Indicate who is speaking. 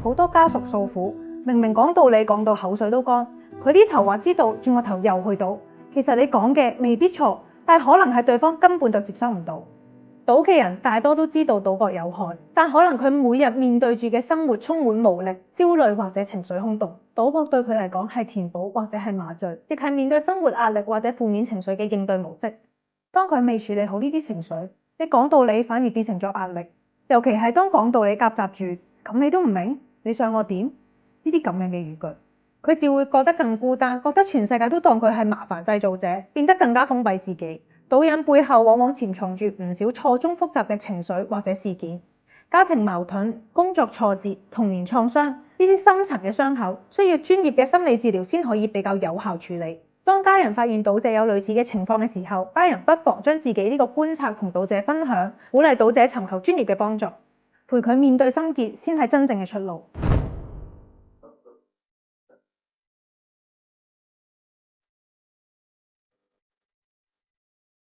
Speaker 1: 好多家屬訴苦，明明講道理講到口水都乾，佢呢頭話知道，轉個頭又去賭。其實你講嘅未必錯，但可能係對方根本就接收唔到。賭嘅人大多都知道賭博有害，但可能佢每日面對住嘅生活充滿無力、焦慮或者情緒空洞。賭博對佢嚟講係填補或者係麻醉，亦係面對生活壓力或者負面情緒嘅應對模式。當佢未處理好呢啲情緒，你講道理反而變成咗壓力。尤其係當講道理夾雜住咁你都唔明，你想我點？呢啲咁樣嘅語句，佢只會覺得更孤單，覺得全世界都當佢係麻煩製造者，變得更加封閉自己。賭癮背後往往潛藏住唔少錯綜複雜嘅情緒或者事件，家庭矛盾、工作挫折、童年創傷，呢啲深層嘅傷口需要專業嘅心理治療先可以比較有效處理。當家人發現賭者有類似嘅情況嘅時候，家人不妨將自己呢個觀察同賭者分享，鼓勵賭者尋求專業嘅幫助，陪佢面對心結先係真正嘅出路。